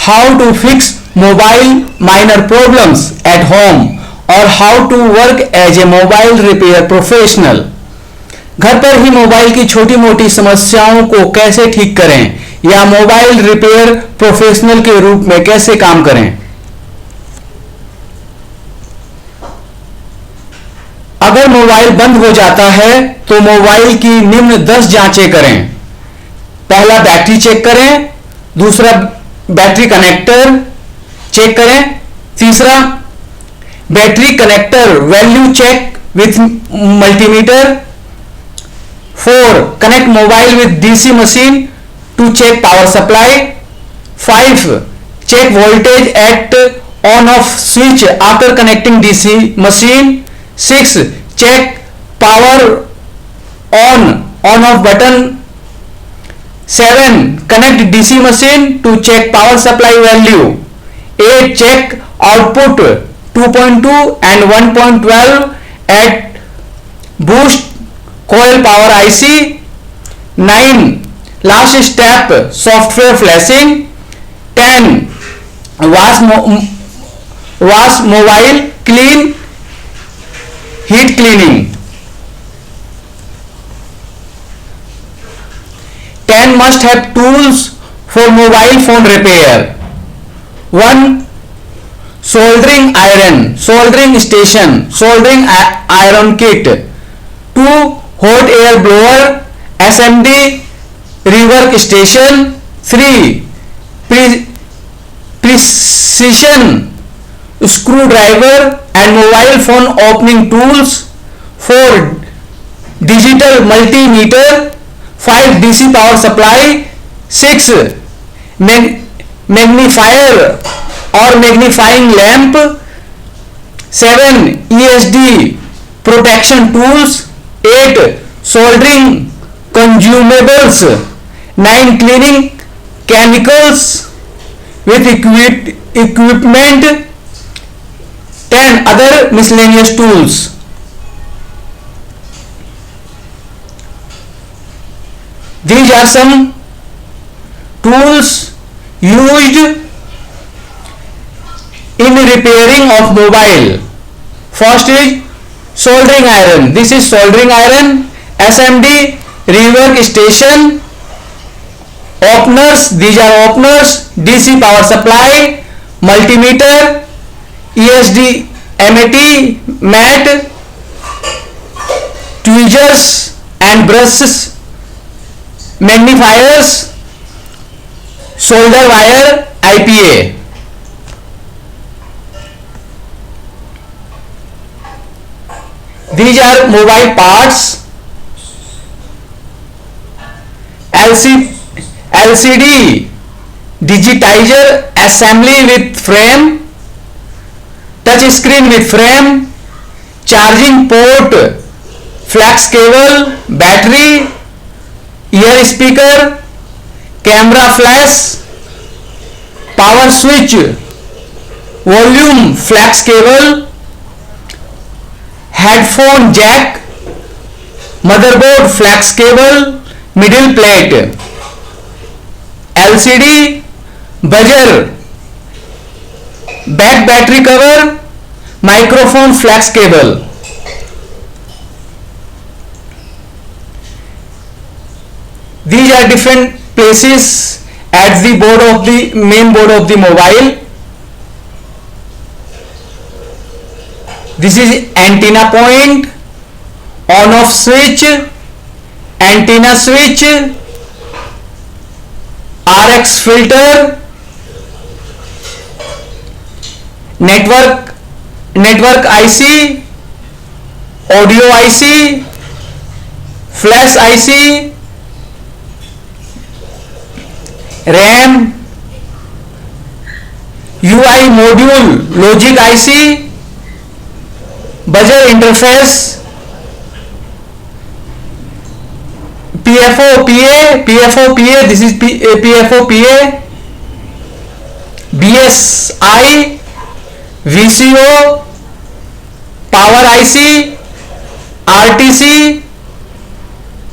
how to fix mobile minor problems at home or how to work as a mobile repair professional. घर पर ही mobile की छोटी मोटी समस्याओं को कैसे ठीक करें या मोबाइल रिपेयर प्रोफेशनल के रूप में कैसे काम करें. अगर मोबाइल बंद हो जाता है तो मोबाइल की निम्न 10 जांचें करें. पहला, बैटरी चेक करें. दूसरा, बैटरी कनेक्टर चेक करें. तीसरा, battery connector value check with multimeter. 4, connect mobile with DC machine to check power supply. 5, check voltage at on off switch after connecting DC machine. 6, check power on off button. 7, connect DC machine to check power supply value. 8, check output 2.2 and 1.12 at boost coil power IC. 9, last step software flashing. 10, wash mobile clean, heat cleaning. 10, must have tools for mobile phone repair. 1, soldering iron, soldering station, soldering iron kit. 2, hot air blower, SMD rework station. 3, precision screwdriver and mobile phone opening tools. 4, digital multimeter. 5, DC power supply. 6, magnifier or magnifying lamp. 7, ESD protection tools. 8, soldering consumables. 9, cleaning chemicals with equipment. 10, other miscellaneous tools. These are some tools used in repairing of mobile. First is soldering iron. This is soldering iron. SMD rework station. Openers. These are openers. DC power supply. Multimeter. ESD mat, tweezers and brushes, magnifiers, solder wire, IPA. These are mobile parts. LCD digitizer assembly with frame. Touch screen with frame. Charging port, flex cable, battery, ear speaker, camera flash, power switch, volume flex cable, headphone jack, motherboard flex cable, middle plate. LCD buzzer, back battery cover, microphone flex cable. These are different places at the main board of the mobile. This is antenna point, on off switch, antenna switch, RX filter, network IC, audio IC, flash IC, RAM, UI module, logic IC, buzzer interface, PFO PA, this is PFO PA, BSI, VCO, power IC, RTC,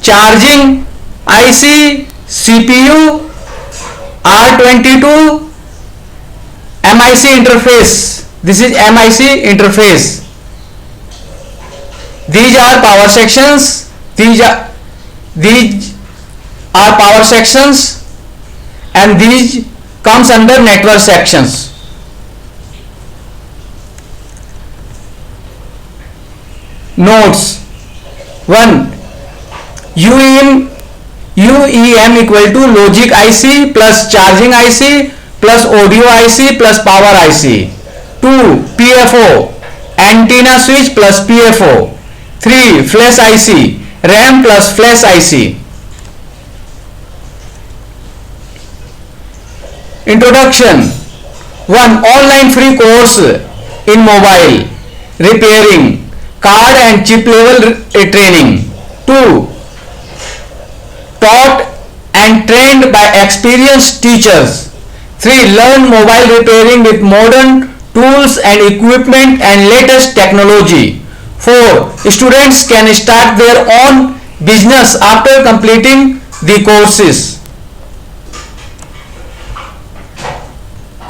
charging IC, CPU, R22, MIC interface. This is MIC interface. These are power sections. These are power sections, and these comes under network sections. Notes 1. UEM equal to logic IC plus charging IC plus audio IC plus power IC. 2. PFO antenna switch plus PFO. 3. flash IC RAM plus flash IC. Introduction. 1. Online free course in mobile repairing, card and chip level training. 2. Taught and trained by experienced teachers. 3. Learn mobile repairing with modern tools and equipment and latest technology. 4. Students can start their own business after completing the courses.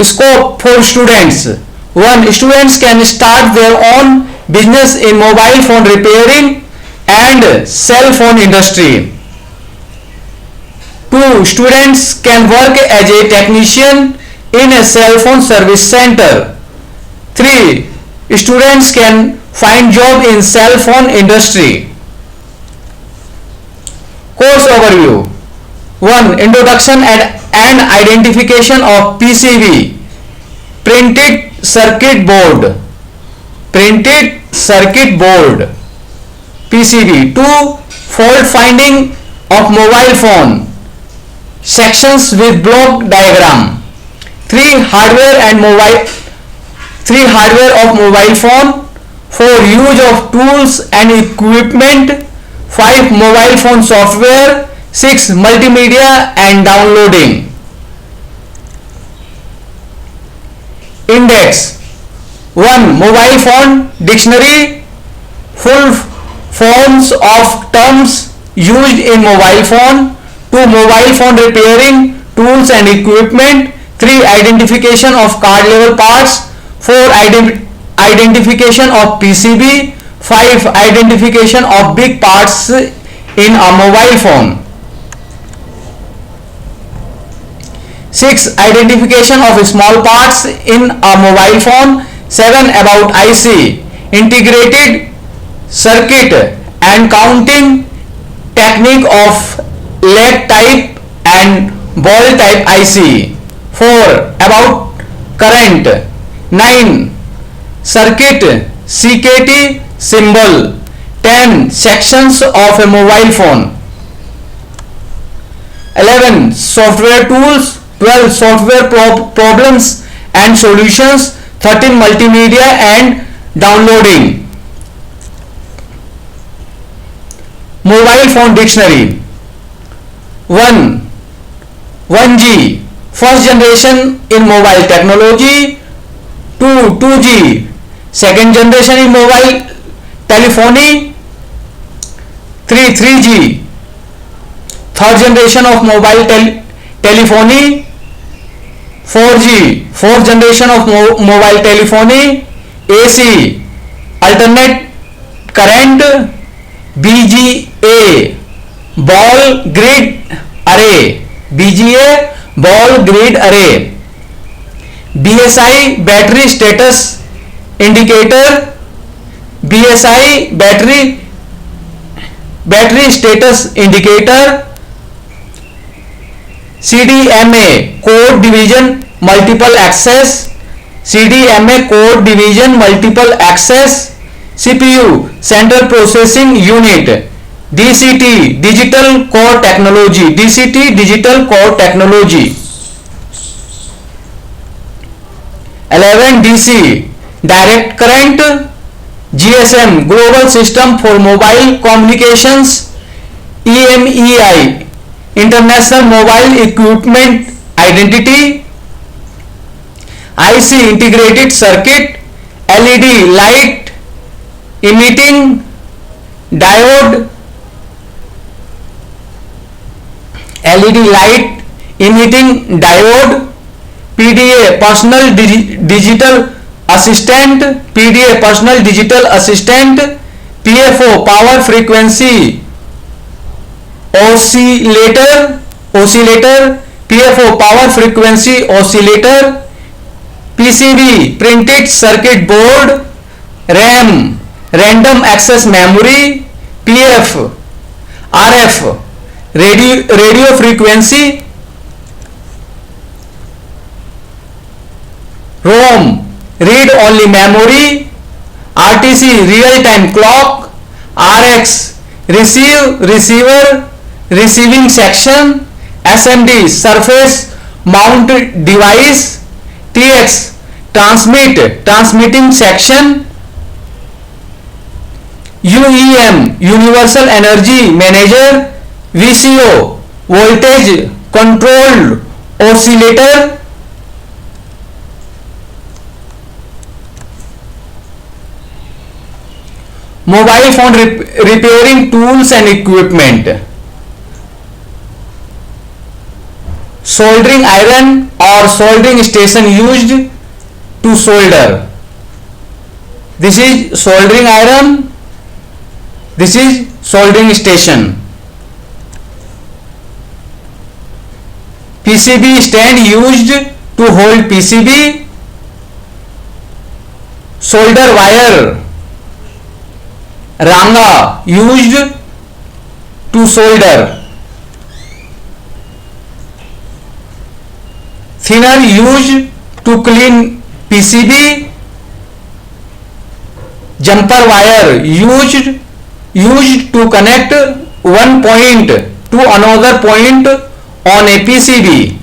Scope for students. 1. Students can start their own business in mobile phone repairing and cell phone industry. 2. Students can work as a technician in a cell phone service center. 3. Students can find job in cell phone industry. Course overview. 1. Introduction and identification of PCB, printed circuit board. Printed circuit board, PCB. 2. Fault finding of mobile phone, sections with block diagram. 3. Hardware of mobile phone. 4. Use of tools and equipment. 5. Mobile phone software. 6. Multimedia and downloading. Index. 1. Mobile phone dictionary, full forms of terms used in mobile phone. 2. Mobile phone repairing tools and equipment. 3. Identification of card level parts. 4. Identification of PCB. 5. Identification of big parts in a mobile phone. 6. Identification of small parts in a mobile phone. 7. About IC, integrated circuit and counting technique of leg type and ball type IC. 4. About current. 9. Circuit CKT symbol. 10. Sections of a mobile phone. 11. Software tools. 12. Software problems and solutions. 13. Multimedia and downloading. Mobile phone dictionary. 1. 1G, first generation in mobile technology. 2. 2G, second generation in mobile telephony. 3. 3G, third generation of mobile telephony. 4G, fourth generation of mobile telephony. AC, alternate current. BGA, ball grid array. BGA, ball grid array. BSI, battery status indicator. BSI, battery status indicator. CDMA, code division multiple access. CDMA, code division multiple access. CPU, central processing unit. DCT, digital core technology. DCT, digital core technology. 11. DC, direct current. GSM, global system for mobile communications. EMEI, international mobile equipment identity. IC, integrated circuit. LED, light emitting diode. LED light emitting diode. PDA personal digital assistant, PDA personal digital assistant, PFO power frequency oscillator, PFO power frequency oscillator, PCB printed circuit board, RAM random access memory, PF RF radio frequency, ROM read only memory, RTC real time clock, RX receiver receiving section, SMD surface mount device, TX transmitting section, UEM universal energy manager, VCO voltage controlled oscillator. Mobile phone repairing tools and equipment. Soldering iron or soldering station used to solder. This is soldering iron, this is soldering station. PCB stand used to hold PCB. Solder wire ranga used to solder. Thinner used to clean PCB. Jumper wire used to connect one point to another point on a PCB.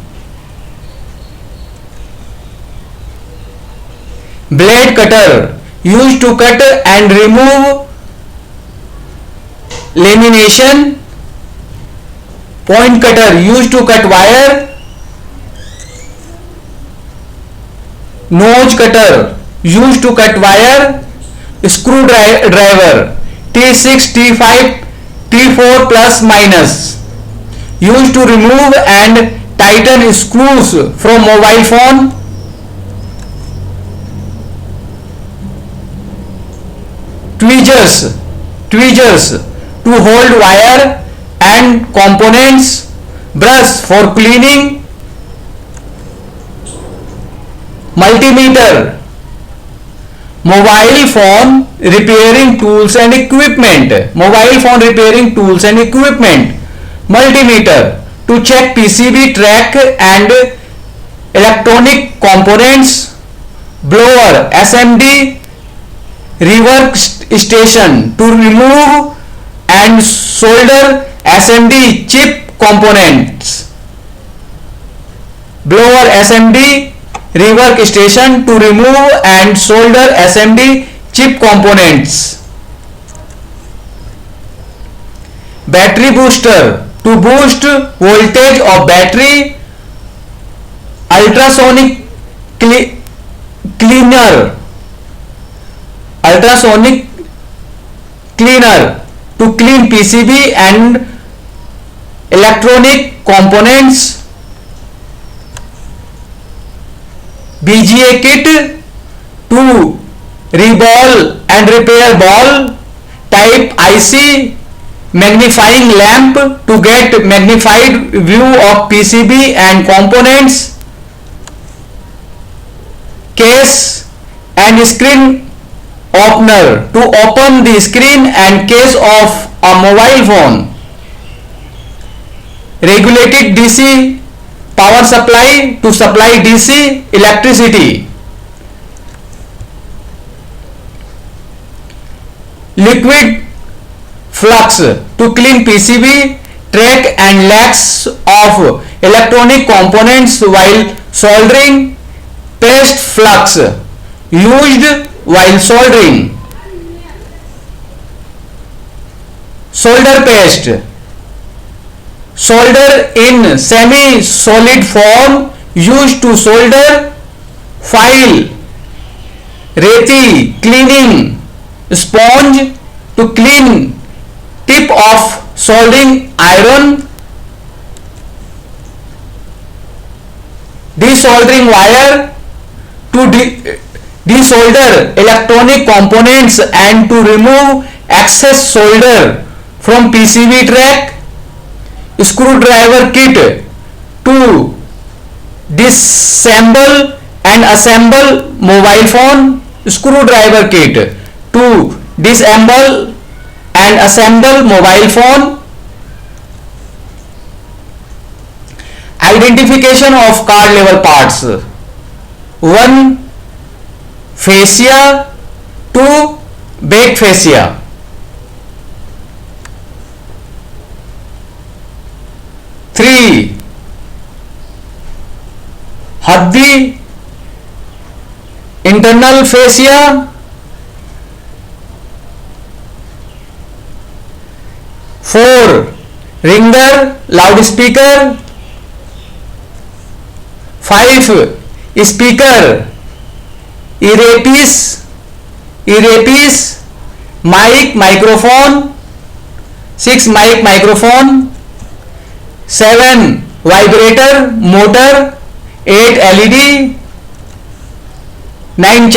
Blade cutter used to cut and remove lamination. Point cutter used to cut wire. Nose cutter used to cut wire. Screwdriver T6, T5, T4 plus minus used to remove and tighten screws from mobile phone. Tweezers to hold wire and components. Brush for cleaning. Multimeter mobile phone repairing tools and equipment. Mobile phone repairing tools and equipment. Multimeter to check PCB track and electronic components. Blower SMD rework station to remove and solder SMD chip components. Blower SMD rework station to remove and solder SMD chip components. Battery booster to boost voltage of battery. Ultrasonic cleaner to clean PCB and electronic components. BGA kit to reball and repair ball type IC. Magnifying lamp to get magnified view of PCB and components. Case and screen opener to open the screen and case of a mobile phone. Regulated DC power supply to supply DC electricity. Liquid flux to clean PCB track and lacks of electronic components while soldering. Paste flux used while soldering. Solder paste solder in semi-solid form used to solder. File Rethi cleaning sponge to clean tip of soldering iron. desoldering wire to desolder electronic components and to remove excess solder from PCB track, screwdriver kit to disassemble and assemble mobile phone, screwdriver kit to disassemble and assemble mobile phone, identification of card level parts. 1. Fascia. 2. Back fascia. 3. Haddi, internal fascia. 4. Ringer, loudspeaker. 5. Speaker, earpiece, mic, microphone. 6. Mic, microphone. 7. Vibrator, motor. 8. LED. 9.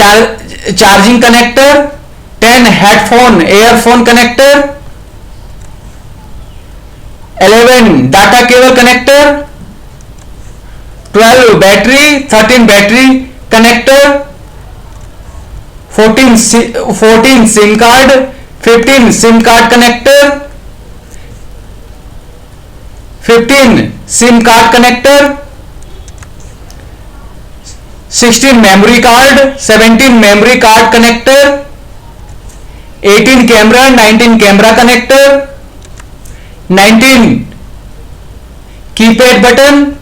Charging connector. 10. Headphone, earphone connector. 11. Data cable connector. 12. Battery. 13. Battery connector. 14. SIM card. 15. SIM card connector. 15. SIM card connector. 16. Memory card. 17. Memory card connector. 18. Camera. 19. Camera connector. 19. Keypad button.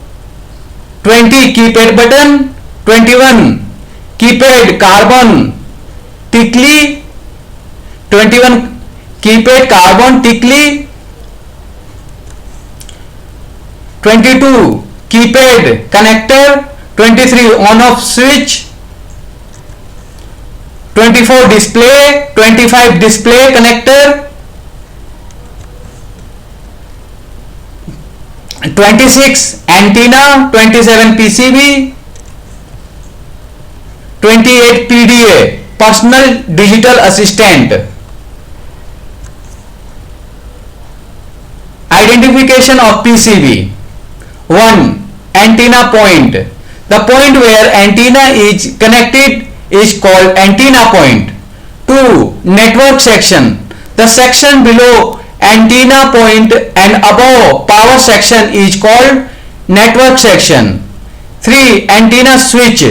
20. Keypad button. 21. Keypad carbon tickly. 21. Keypad carbon tickly. 22. Keypad connector. 23. On off switch. 24. Display. 25. Display connector. 26. Antenna. 27. PCB. 28. PDA, personal digital assistant. Identification of PCB. 1. Antenna point. The point where antenna is connected is called antenna point. 2. Network section. The section below antenna point and above power section is called network section. 3. Antenna switch.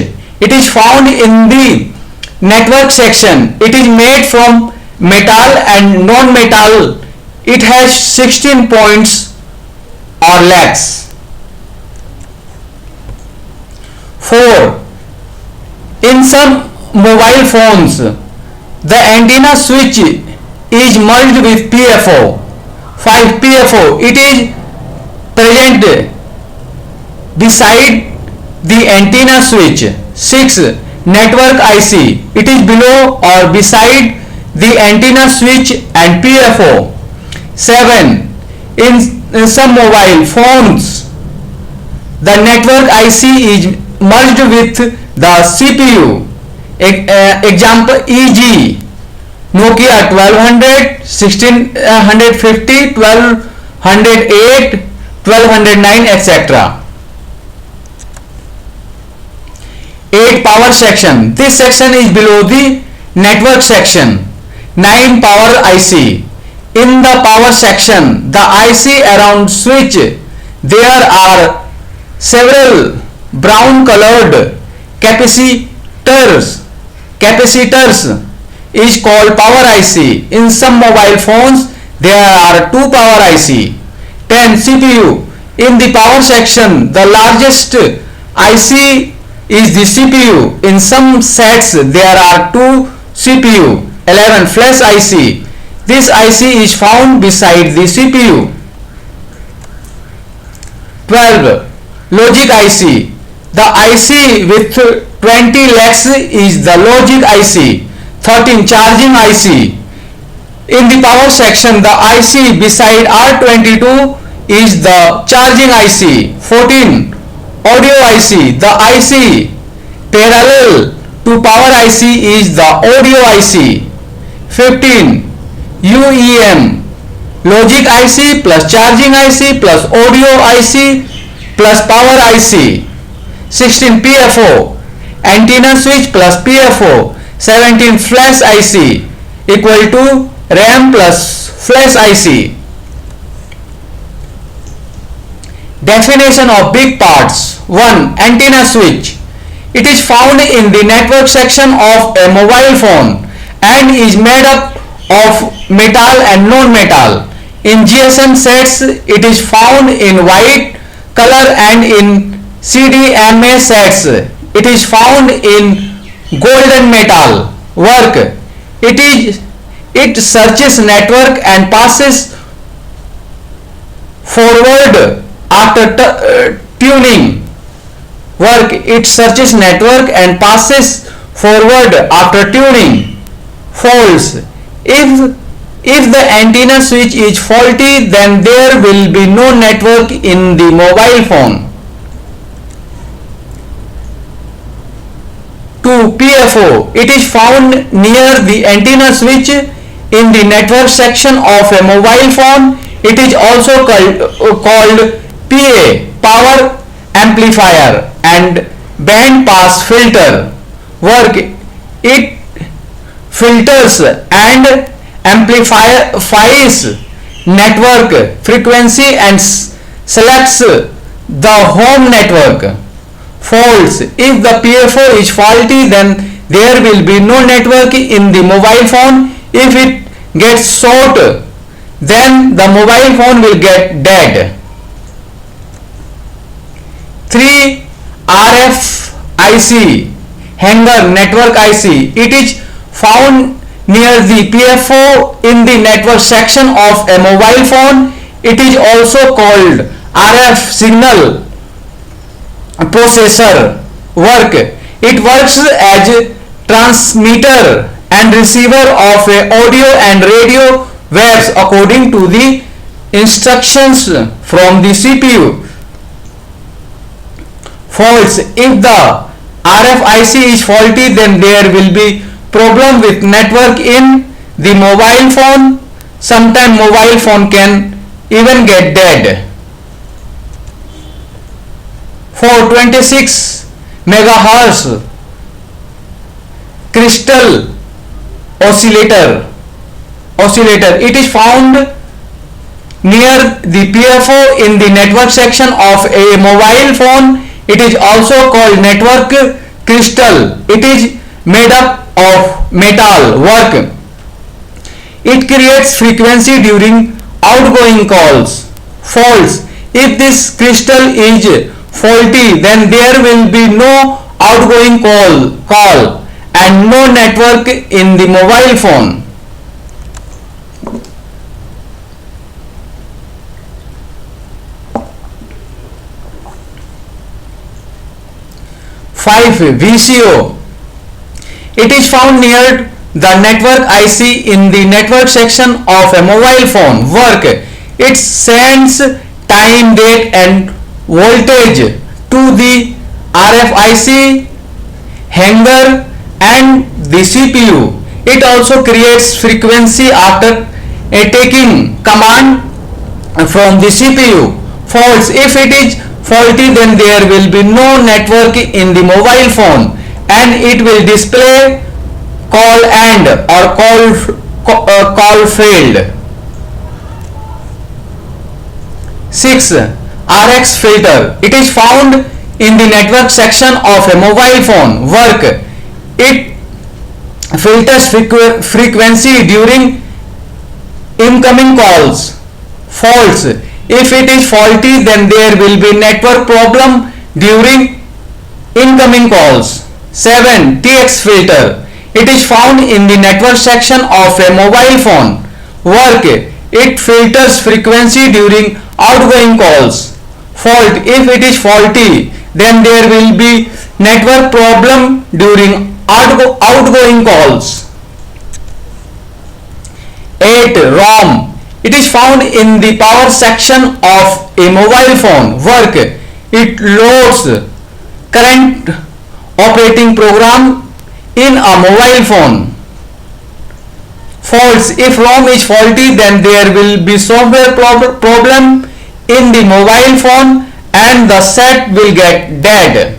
It is found in the network section. It is made from metal and non-metal. It has 16 points or legs. 4. In some mobile phones, the antenna switch is merged with PFO. 5. PFO. It is present beside the antenna switch. 6. Network IC. It is below or beside the antenna switch and PFO. 7. In some mobile phones, the network IC is merged with the CPU. Example e.g. Nokia 1200, 1650, 1208, 1209, etc. 8. Power section. This section is below the network section. 9. Power IC. In the power section, the IC around switch, there are several brown colored capacitors. Capacitors is called power IC. In some mobile phones, there are 2 power IC. 10. CPU. In the power section, the largest IC is the CPU. In some sets, there are 2 CPU. 11. Flash IC. This IC is found beside the CPU. 12. Logic IC. The IC with 20 legs is the logic IC. 13. Charging IC. In the power section, the IC beside R22 is the charging IC. 14. Audio IC, the IC parallel to power IC is the audio IC. 15. UEM, logic IC plus charging IC plus audio IC plus power IC. 16. PFO, antenna switch plus PFO. 17. Flash IC equal to RAM plus flash IC. Definition of big parts. 1. Antenna switch. It is found in the network section of a mobile phone and is made up of metal and non-metal. In GSM sets, it is found in white color, and in CDMA sets, it is found in golden metal. Work. It searches network and passes forward after tuning. Work. It searches network and passes forward after tuning. Faults. If the antenna switch is faulty, then there will be no network in the mobile phone. 2. PFO. It is found near the antenna switch in the network section of a mobile phone. It is also called PA, power amplifier, and band pass filter. Work. It filters and amplifies network frequency and selects the home network. Faults. If the PFO is faulty, then there will be no network in the mobile phone. If it gets short, then the mobile phone will get dead. 3. RFIC, hanger network IC. It is found near the PFO in the network section of a mobile phone. It is also called RF signal processor. Work. It works as transmitter and receiver of audio and radio waves according to the instructions from the CPU. Faults. If the RFIC is faulty, then there will be problem with network in the mobile phone. Sometimes mobile phone can even get dead. 426 megahertz crystal oscillator. It is found near the PFO in the network section of a mobile phone. It is also called network crystal. It is made up of metal. Work. It creates frequency during outgoing calls. Faults. If this crystal is faulty, then there will be no outgoing call and no network in the mobile phone. 5. VCO. It is found near the network IC in the network section of a mobile phone. Work. It sends time, date and voltage to the RFIC, hanger and the CPU. It also creates frequency after taking command from the CPU. Faults. If it is faulty, then there will be no network in the mobile phone and it will display call end or call failed. 6. RX filter. It is found in the network section of a mobile phone. Work. It filters frequency during incoming calls. Faults. If it is faulty, then there will be network problem during incoming calls. 7. TX filter. It is found in the network section of a mobile phone. Work. It filters frequency during outgoing calls. Fault. If it is faulty, then there will be network problem during outgoing calls. 8. ROM. It is found in the power section of a mobile phone. Work. it loads current operating program in a mobile phone. False. If ROM is faulty, then there will be software problem in the mobile phone and the set will get dead.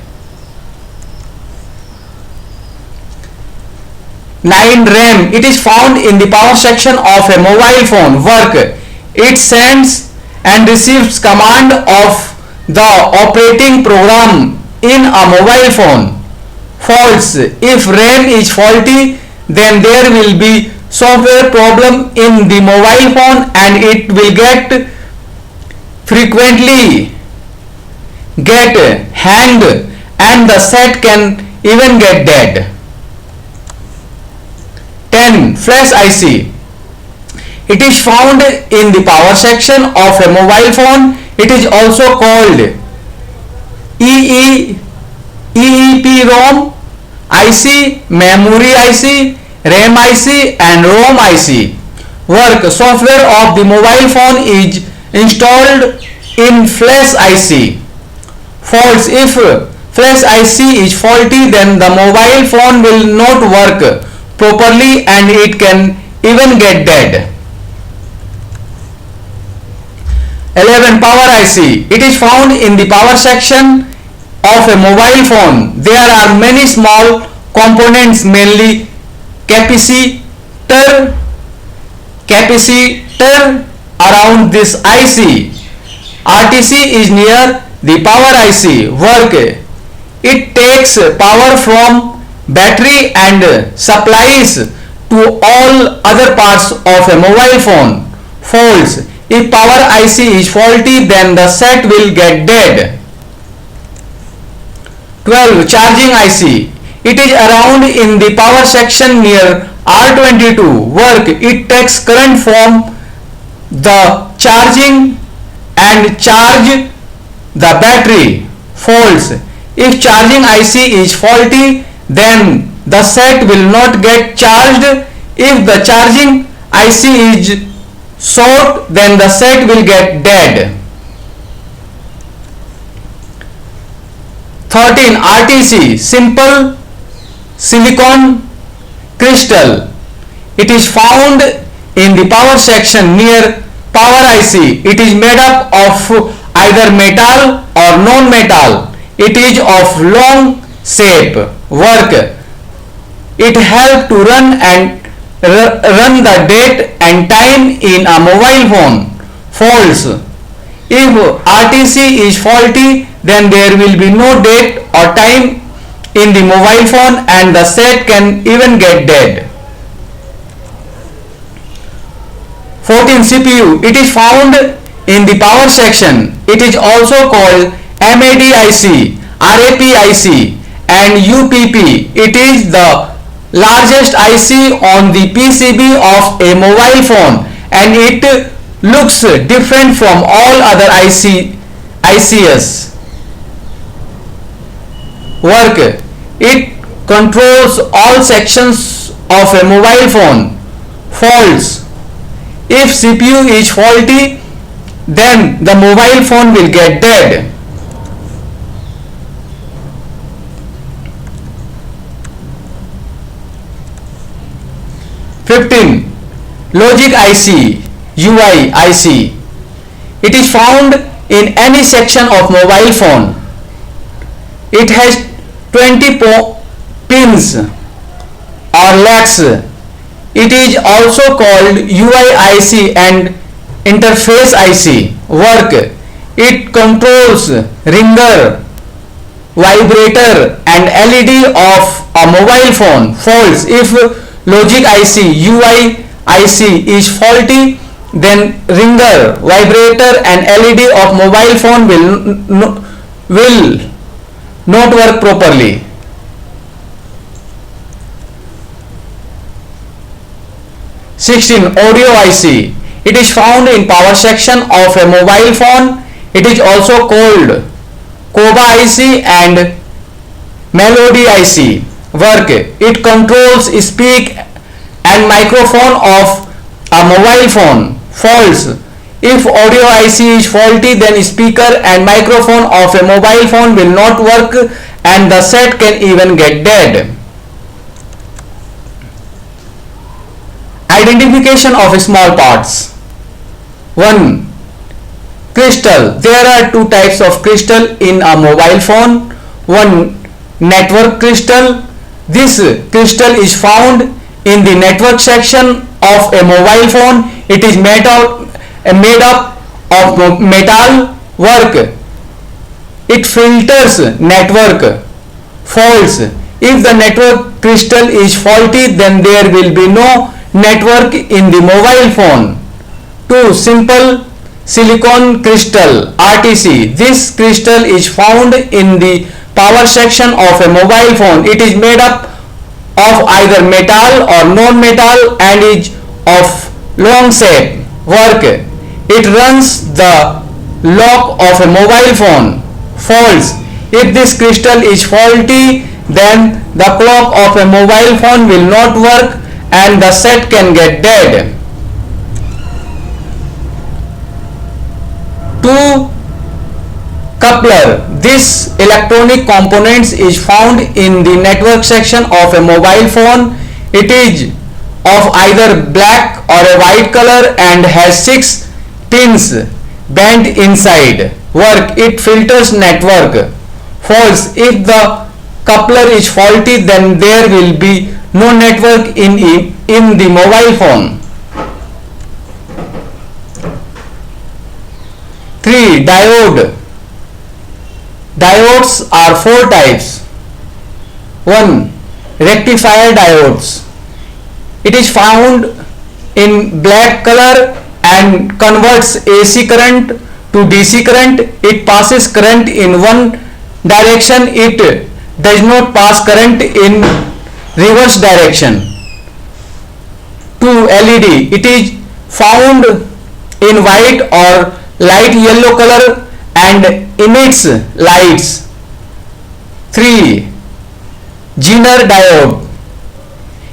9. RAM. It is found in the power section of a mobile phone. Work. It sends and receives command of the operating program in a mobile phone. False. If RAM is faulty, then there will be software problem in the mobile phone and it will frequently get hanged and the set can even get dead. 10. Flash IC. It is found in the power section of a mobile phone. It is also called EEPROM IC, memory IC, RAM IC and ROM IC. Work. Software of the mobile phone is installed in Flash IC. False. If Flash IC is faulty, then the mobile phone will not work properly and it can even get dead. 11. Power IC. It is found in the power section of a mobile phone. There are many small components, mainly capacitor around this IC. RTC is near the power IC. Work. It takes power from battery and supplies to all other parts of a mobile phone. False. If power IC is faulty, then the set will get dead. 12. Charging IC. It is around in the power section near R22. Work. It takes current from the charging and charge the battery. False. If charging IC is faulty, then the set will not get charged. If the charging IC is short, then the set will get dead. 13. RTC. Simple silicon crystal. It is found in the power section near power IC. It is made up of either metal or non-metal. It is of long shape. Work. It helps to run the date and time in a mobile phone. False. If RTC is faulty, then there will be no date or time in the mobile phone and the set can even get dead. 14. CPU. It is found in the power section. It is also called MADIC, RAPIC and UPP. It is the largest IC on the PCB of a mobile phone and it looks different from all other ICs. Work. It controls all sections of a mobile phone. False. If CPU is faulty, then the mobile phone will get dead. 15. Logic IC, UI IC. It is found in any section of mobile phone. It has 20 pins or LEDs. It is also called UI IC and interface IC. Work. It controls ringer, vibrator and LED of a mobile phone. False. If logic IC, UI IC is faulty, then ringer, vibrator and LED of mobile phone will not work properly. 16. Audio IC. It is found in power section of a mobile phone. It is also called COBA IC and Melody IC. Work. It controls speak and microphone of a mobile phone. False. If audio IC is faulty, then speaker and microphone of a mobile phone will not work and the set can even get dead. Identification of small parts. 1. Crystal. There are two types of crystal in a mobile phone. One, network crystal. This crystal is found in the network section of a mobile phone. It is made up of metal work. It filters network faults. If the network crystal is faulty, then there will be no network in the mobile phone. 2. Simple silicon crystal RTC. This crystal is found in the power section of a mobile phone. It is made up of either metal or non-metal and is of long shape work. It runs the lock of a mobile phone. Faults. If this crystal is faulty, then the clock of a mobile phone will not work and the set can get dead. 2. Coupler. This electronic components is found in the network section of a mobile phone. It is of either black or a white color and has 6 pins bent inside. Work. It filters network. False. If the coupler is faulty, then there will be no network in the mobile phone. 3. Diode. Diodes are 4 types. 1. Rectifier diodes. It is found in black color and converts AC current to DC current. It passes current in one direction. It does not pass current in reverse direction. 2. LED. It is found in white or light yellow color and emits lights. 3. Zener diode.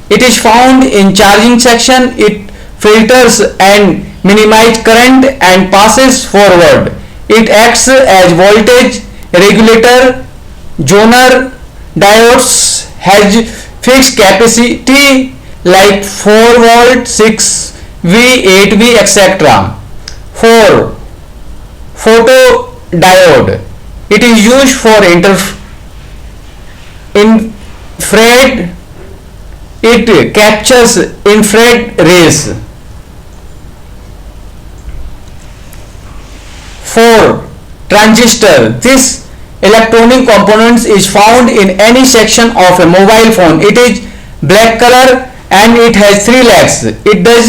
It is found in charging section. It filters and minimizes current and passes forward. It acts as voltage regulator. Zener diodes has fixed capacity like 4 volt, 6 V, 8 V, etc. 4. Photodiode. It is used for infrared. It captures infrared rays. 4. Transistor. This electronic components is found in any section of a mobile phone. It is black color and it has 3 legs. It does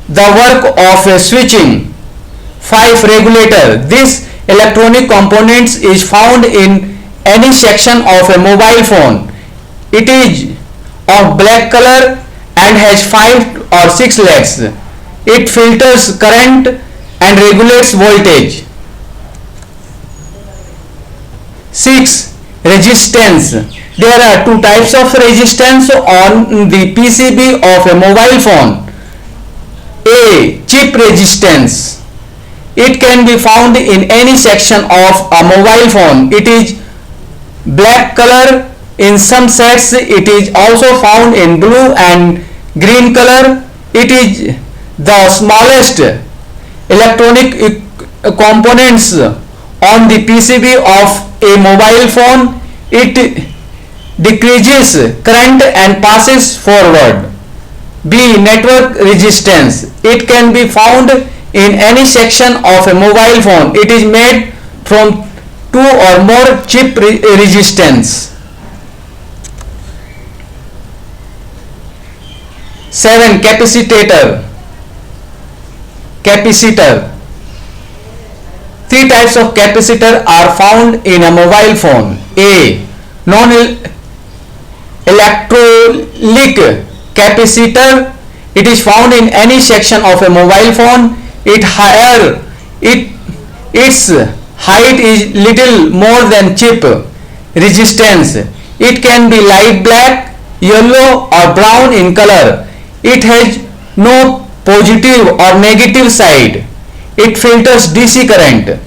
the work of a switching. 5. Regulator. This electronic components is found in any section of a mobile phone. It is of black color and has 5 or 6 legs. It filters current and regulates voltage. 6. Resistance. There are 2 types of resistance on the PCB of a mobile phone. A. Chip resistance. It can be found in any section of a mobile phone. It is black color. In some sets it is also found in blue and green color. It is the smallest electronic components on the PCB of a mobile phone. It decreases current and passes forward. B. Network resistance. It can be found in any section of a mobile phone. It is made from 2 or more chip resistance. 7. Capacitor. 3 types of capacitor are found in a mobile phone. A. Non-electrolytic capacitor. It is found in any section of a mobile phone. Its height is little more than chip resistance. It can be light black, yellow or brown in color. It has no positive or negative side. it filters DC current.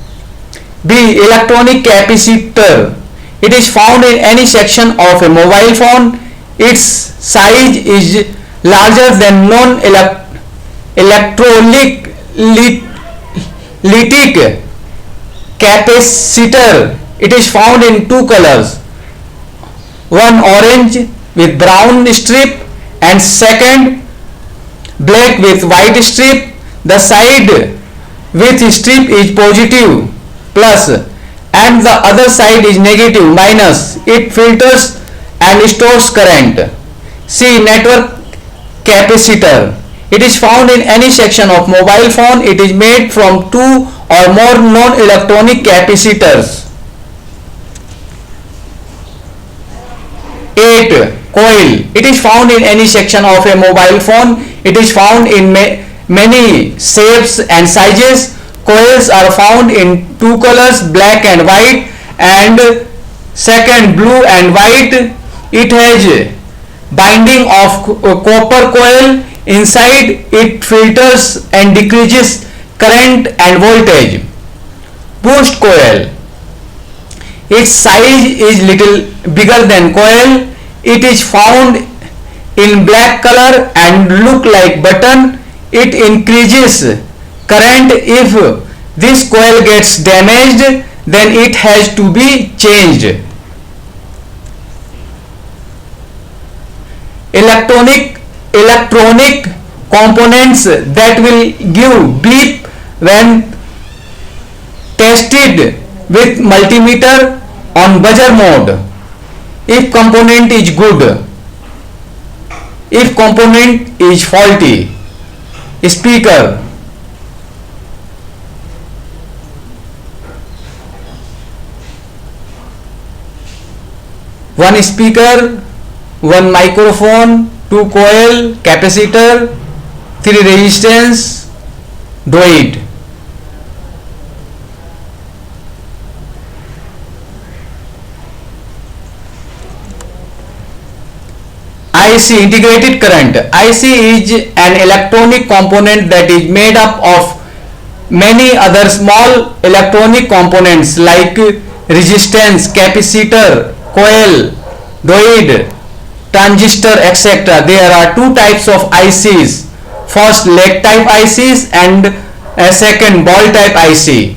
B. Electronic capacitor. It is found in any section of a mobile phone. Its size is larger than non-electrolytic capacitor. It is found in two colors, one orange with brown strip and second black with white strip. The side with strip is positive plus and the other side is negative minus. It filters and stores current. C. Network capacitor. It is found in any section of mobile phone. It is made from two or more non-electronic capacitors. 8. Coil. It is found in any section of a mobile phone. It is found in many shapes and sizes. Coils are found in two colors, black and white, and second blue and white. It has binding of copper coil. Inside it filters and decreases current and voltage. Boost coil. Its size is little bigger than coil. It is found in black color and look like button. It increases current. If this coil gets damaged, then it has to be changed. Electronic components that will give beep when tested with multimeter on buzzer mode. If component is good, if component is faulty. Speaker. One speaker, one microphone, two coil, capacitor, three resistance, diode. IC, integrated current. IC is an electronic component that is made up of many other small electronic components like resistance, capacitor, coil, diode, transistor, etc. There are two types of ICs. First, leg type ICs and second, ball type IC.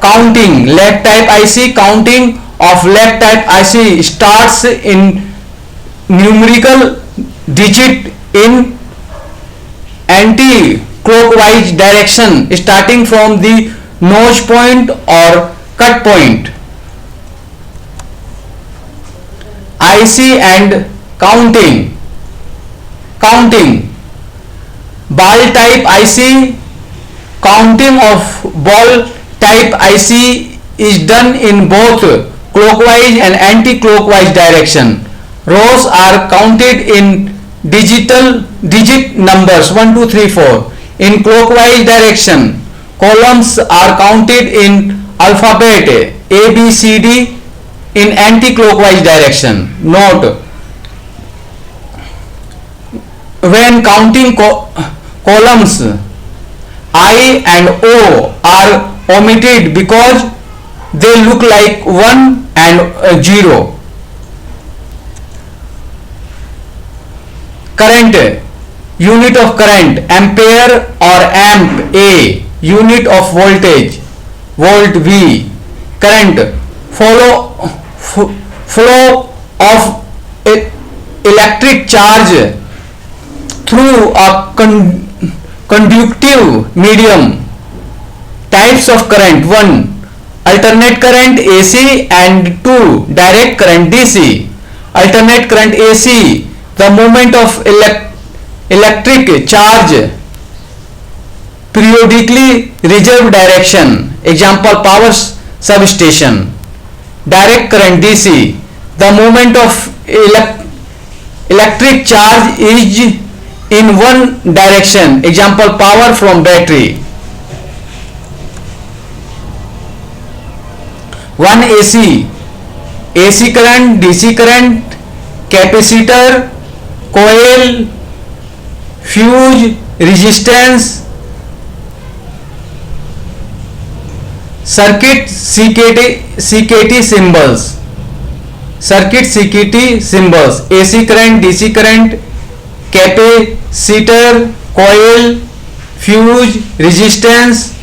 Counting. Leg type IC. Counting of leg type IC starts in numerical digit in anti-clockwise direction starting from the nose point or cut point. IC and counting. Ball type IC. Counting of ball type IC is done in both clockwise and anti-clockwise direction. Rows are counted in digit numbers 1, 2, 3, 4 in clockwise direction. Columns are counted in alphabet A, B, C, D in anti-clockwise direction. Note: when counting columns, I and O are omitted because they look like 1 and 0. Current. Unit of current: ampere or amp A. Unit of voltage: volt V. Current. Flow of electric charge through a conductive medium. Types of current: 1. Alternate current AC and 2. Direct current DC. Alternate current AC, the movement of electric charge periodically reserve direction. Example: power substation. Direct current DC, the movement of electric charge is in one direction. Example: power from battery. 1. AC current, DC current, capacitor, coil, fuse, resistance, Circuit CKT symbols. Circuit CKT symbols: AC current, DC current, capacitor, coil, fuse, resistance,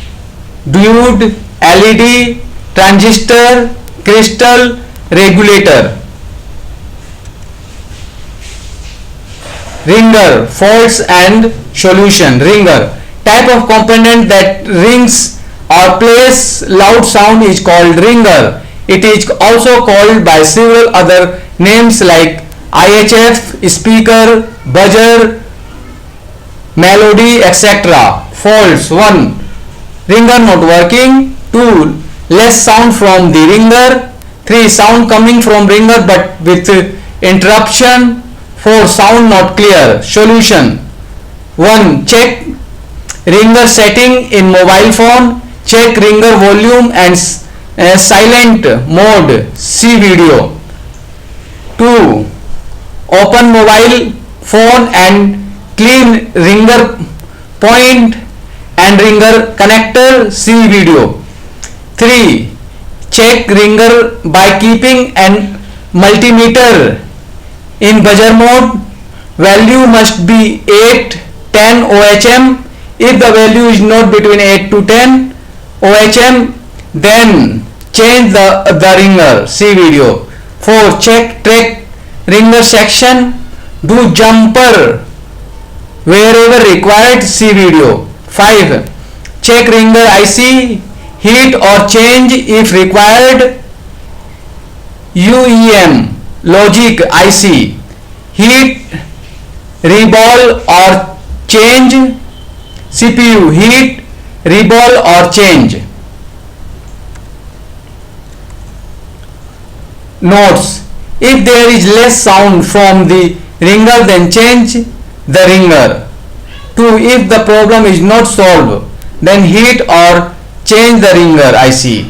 diode, LED, transistor, crystal, regulator. Ringer, faults and solution. Ringer, type of component that rings or plays loud sound is called ringer. It is also called by several other names like IHF, speaker, buzzer, melody, etc. Faults: 1. Ringer not working. 2. Less sound from the ringer. 3. Sound coming from ringer but with interruption. 4. Sound not clear. Solution: 1. Check ringer setting in mobile phone. Check ringer volume and silent mode. See video. 2. Open mobile phone and clean ringer point and ringer connector. See video. 3. Check ringer by keeping an multimeter in buzzer mode. Value must be 8-10 OHM. If the value is not between 8 to 10 OHM, then change the ringer. See video. 4. Check track ringer section. Do jumper wherever required. See video. 5. Check ringer IC. Heat or change if required. UEM logic IC. Heat, reball or change. CPU. Heat, reball or change. Notes: if there is less sound from the ringer, then change the ringer. 2. If the problem is not solved, then heat or change the ringer IC.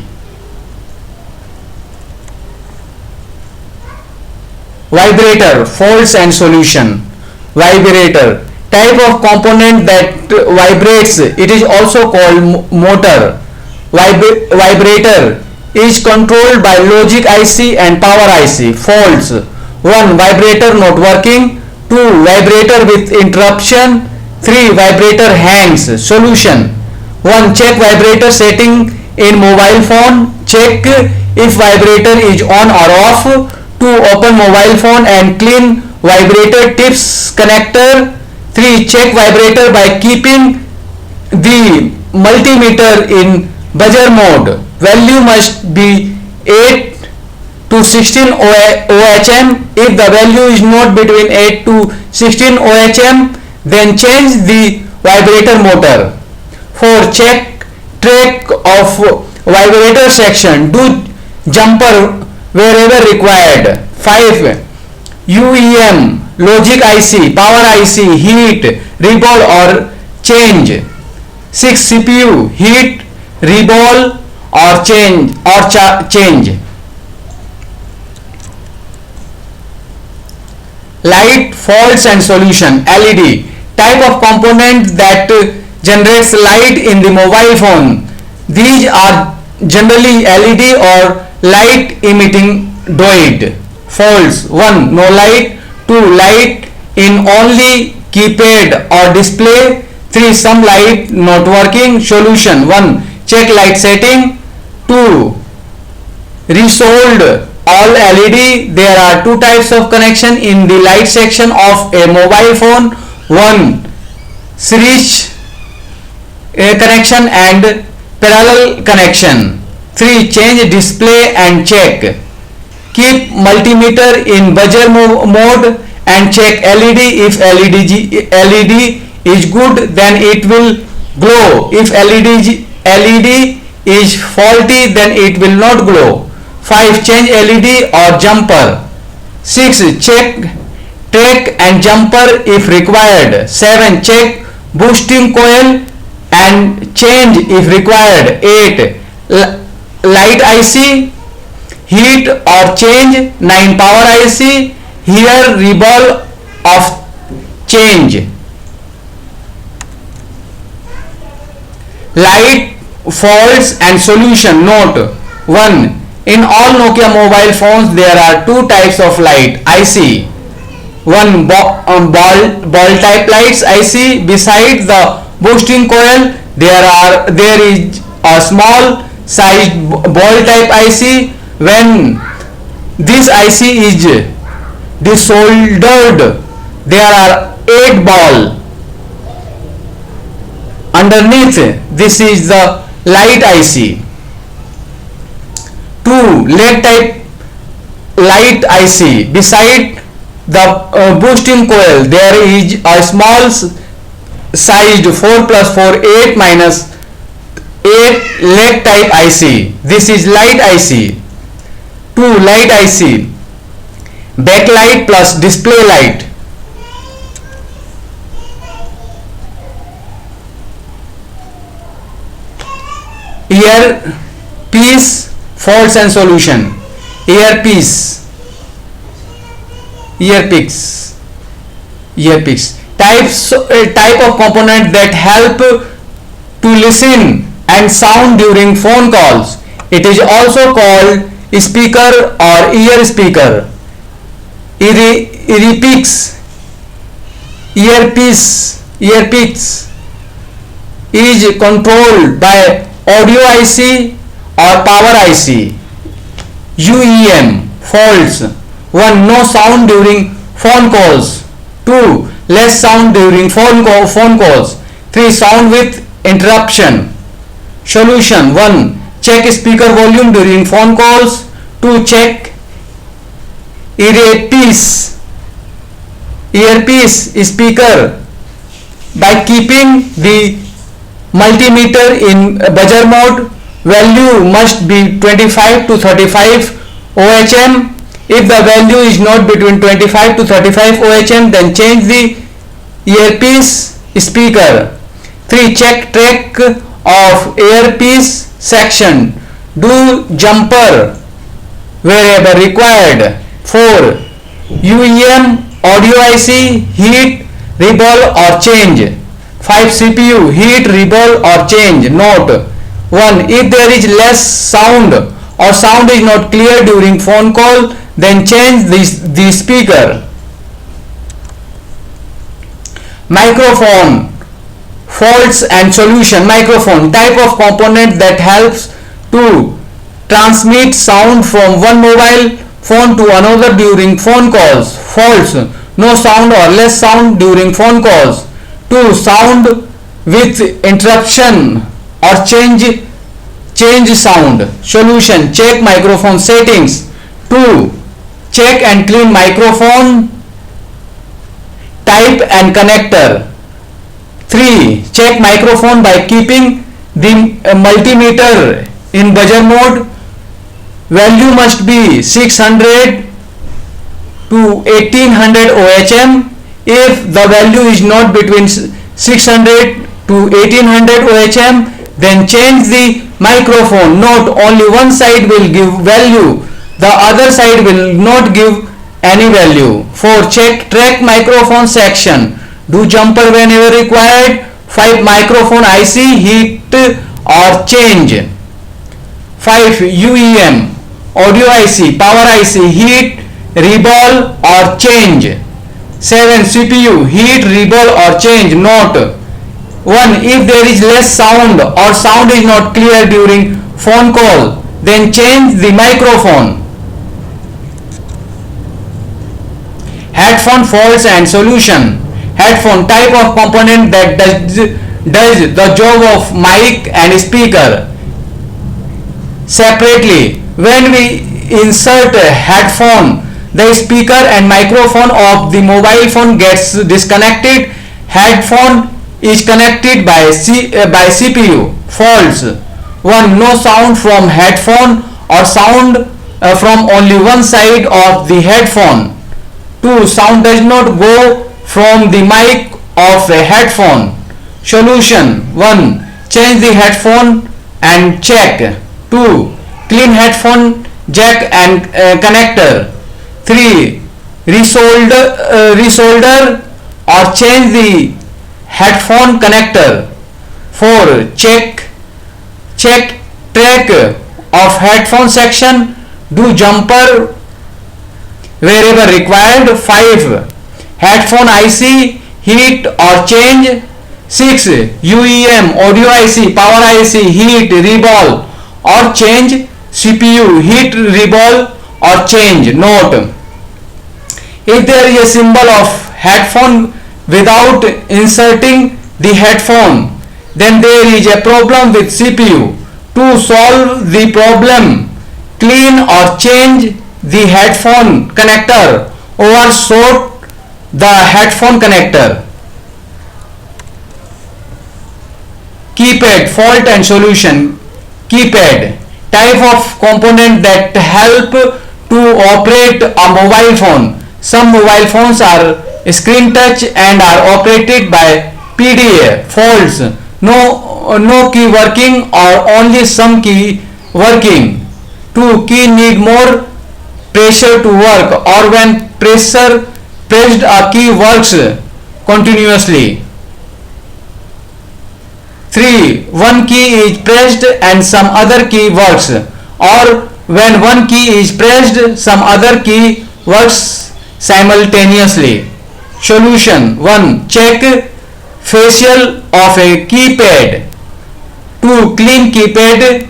Vibrator, faults and solution. Vibrator, type of component that vibrates. It is also called motor. Vibrator is controlled by logic IC and power IC. Faults: 1. Vibrator not working. 2. Vibrator with interruption. 3. Vibrator hangs. Solution: 1. Check vibrator setting in mobile phone. Check if vibrator is on or off. 2. Open mobile phone and clean vibrator tips connector. 3. Check vibrator by keeping the multimeter in buzzer mode. Value must be 8 to 16 OHM. If the value is not between 8 to 16 OHM, then change the vibrator motor. 4. Check track of vibrator section. Do jumper wherever required. 5. UEM logic IC, power IC, heat, reball or change. 6. CPU. Heat, reball or change. Light, faults and solution. LED, type of component that generates light in the mobile phone. These are generally LED or light emitting diode. Faults: 1. No light. 2. Light in only keypad or display. 3. Some light not working. Solution: 1. Check light setting. 2. Resolved all LED. There are two types of connection in the light section of a mobile phone. 1. Series connection and parallel connection. 3. Change display and check. Keep multimeter in buzzer mode and check LED. If LED is good, then it will glow. If LED is faulty, then it will not glow. 5. Change LED or jumper. 6. Check track and jumper if required. 7. Check boosting coil and change if required. 8. Light IC, heat or change. 9. Power IC, here reball of change. Light Faults and solution. Note 1. In all Nokia mobile phones there are two types of light IC. One ball type lights IC. Beside the boosting coil there is a small sized ball type IC. When this IC is desoldered, there are 8 ball underneath. This is the light IC. 2. LED type light IC. Beside the boosting coil there is a small sized 4 plus 4 8 minus 8 LED type IC. This is light IC. 2. Light IC. Backlight plus display light. Earpiece. Faults and solution. Earpiece. Type of component that help to listen and sound during phone calls. It is also called speaker or ear speaker. Earpiece is controlled by audio IC or power IC. UEM. Faults. 1. No sound during phone calls. 2. Less sound during phone calls. 3. Sound with interruption. Solution. 1. Check speaker volume during phone calls. 2. Check earpiece speaker by keeping the multimeter in buzzer mode. Value must be 25 to 35 OHM. If the value is not between 25 to 35 OHM, then change the earpiece speaker. 3. Check track of earpiece section. Do jumper wherever required. 4. UEM audio IC heat, reball or change. 5. CPU heat, reball or change. Note 1. If there is less sound or sound is not clear during phone call, then change the speaker. Microphone. Faults and solution. Microphone. Type of component that helps to transmit sound from one mobile phone to another during phone calls. Faults. No sound or less sound during phone calls. 2. Sound with interruption or change sound. Solution. Check microphone settings. 2. Check and clean microphone type and connector. 3. Check microphone by keeping the multimeter in buzzer mode. Value must be 600 to 1800 OHM. If the value is not between 600 to 1800 OHM, then change the microphone. Note, only one side will give value, the other side will not give any value. 4. Check track microphone section. Do jumper whenever required. 5. Microphone IC heat or change. 5. UEM audio IC, power IC heat, reball or change. 7. CPU heat, reball or change. Note 1. If there is less sound or sound is not clear during phone call, then change the microphone. Headphone faults and solution. Headphone. Type of component that does the job of mic and speaker separately. When we insert a headphone, the speaker and microphone of the mobile phone gets disconnected. Headphone is connected by CPU. Faults. 1. No sound from headphone or sound from only one side of the headphone. 2. Sound does not go from the mic of a headphone. Solution. 1. Change the headphone and check. 2. Clean headphone jack and connector. 3. Resolder or change the headphone connector. 4. Check check track of headphone section, do jumper wherever required. 5. Headphone IC heat or change. 6. UEM audio IC power IC heat, reball or change. CPU heat, reball or change. Note: if there is a symbol of headphone without inserting the headphone, then there is a problem with CPU. To solve the problem, clean or change the headphone connector or sort the headphone connector. Keypad fault and solution. Keypad, type of component that help to operate a mobile phone. Some mobile phones are screen touch and are operated by PDA. Faults: no key working or only some key working. 2. Key need more pressure to work, or when pressed a key works continuously. 3. One key is pressed and some other key works, or when one key is pressed some other key works simultaneously. Solution: 1. Check facial of a keypad. 2. Clean keypad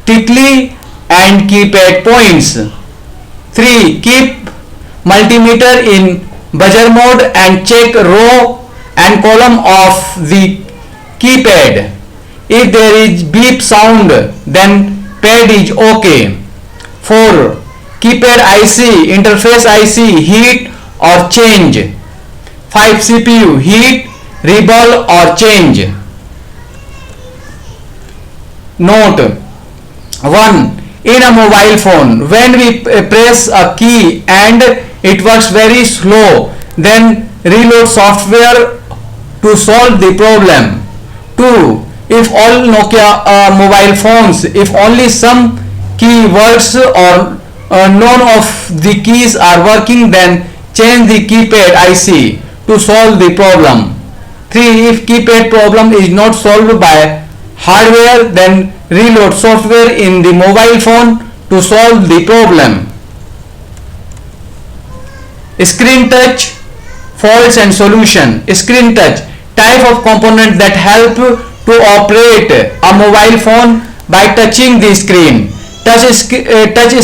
thickly and keypad points. 3. Keep multimeter in buzzer mode and check row and column of the keypad. If there is beep sound, then pad is OK. 4. Keypad IC interface IC heat or change. 5. CPU heat, reball or change. Note: 1. In a mobile phone, when we press a key and it works very slow, then reload software to solve the problem. 2. If all Nokia mobile phones, if only some key works or none of the keys are working, then change the keypad IC to solve the problem. 3. If keypad problem is not solved by hardware, then reload software in the mobile phone to solve the problem. Screen touch faults and solution. Screen touch, type of component that help to operate a mobile phone by touching the screen. Touch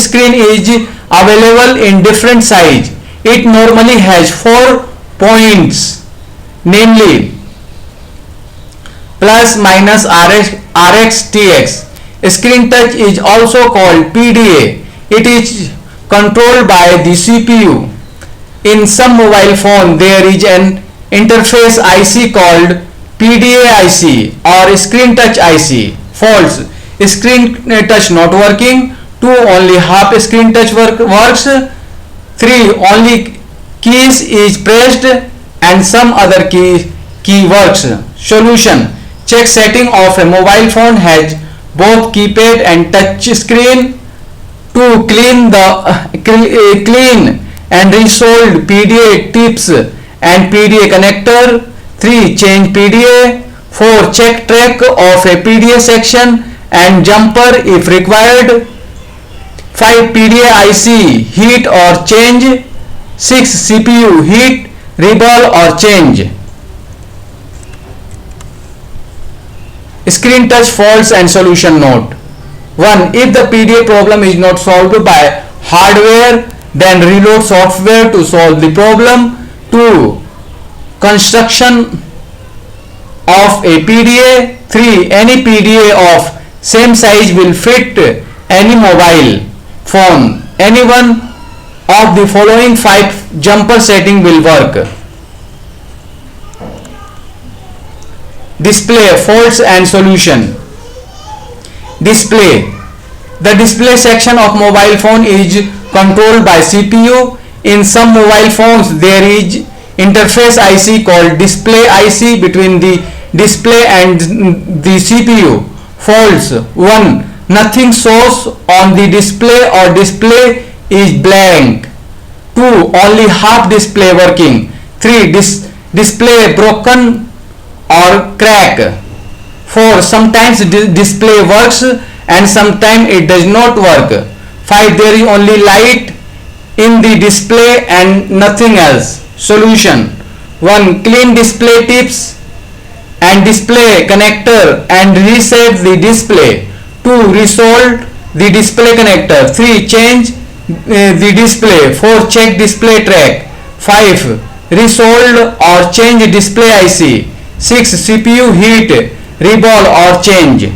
screen is available in different size. It normally has 4 points, namely plus, minus, RX, TX. Screen touch is also called PDA. It is controlled by the CPU. In some mobile phone, there is an interface IC called PDA IC or screen touch IC. Faults: screen touch not working. 2. Only half screen touch works. 3. Only keys is pressed and some other key works. Solution: check setting of a mobile phone has both keypad and touch screen. 2. Clean and resolve PDA tips and PDA connector. 3. Change PDA. 4. Check track of a PDA section and jumper if required. 5. PDA IC heat or change. 6. CPU heat, reball or change. Screen touch faults and solution. Note: 1. If the PDA problem is not solved by hardware, then reload software to solve the problem. 2. Construction of a PDA. 3. Any PDA of same size will fit any mobile phone. Any one of the following 5 jumper setting will work. Display faults and solution. Display. The display section of mobile phone is controlled by CPU. In some mobile phones, there is interface IC called display IC between the display and the CPU. Faults: 1. Nothing shows on the display or display is blank. 2. Only half display working. 3. Display broken or crack. 4. Sometimes display works and sometimes it does not work. 5. There is only light in the display and nothing else. Solution: 1. Clean display tips and display connector and reset the display. 2. Resolder the display connector. 3. Change the display. 4. Check display track. 5. Resolder or change display IC. 6. CPU heat, reball or change.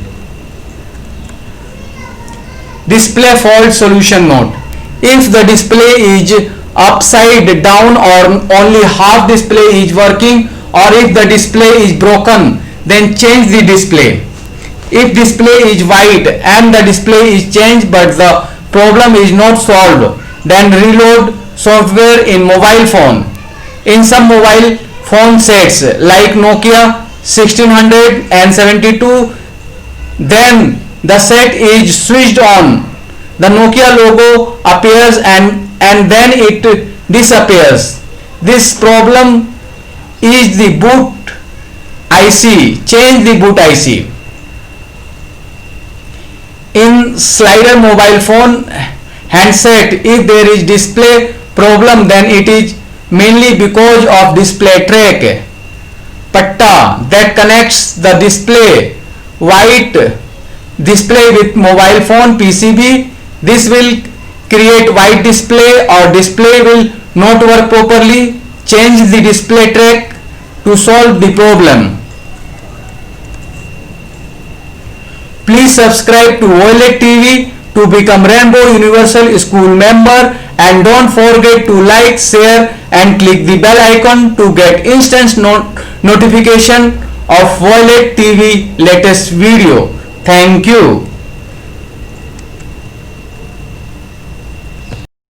Display fault solution note: if the display is upside down or only half display is working, or if the display is broken, then change the display. If display is white and the display is changed but the problem is not solved, then reload software in mobile phone. In some mobile phone sets like Nokia 1672, then the set is switched on, the Nokia logo appears and then it disappears. This problem is the boot IC. Change the boot IC. In slider mobile phone handset, if there is display problem, then it is mainly because of display track patta that connects the display white display with mobile phone PCB. This will create white display or display will not work properly. Change the display track to solve the problem. Please subscribe to Violet TV to become Rainbow Universal School member, and don't forget to like, share and click the bell icon to get instant notification of Violet TV latest video. Thank you.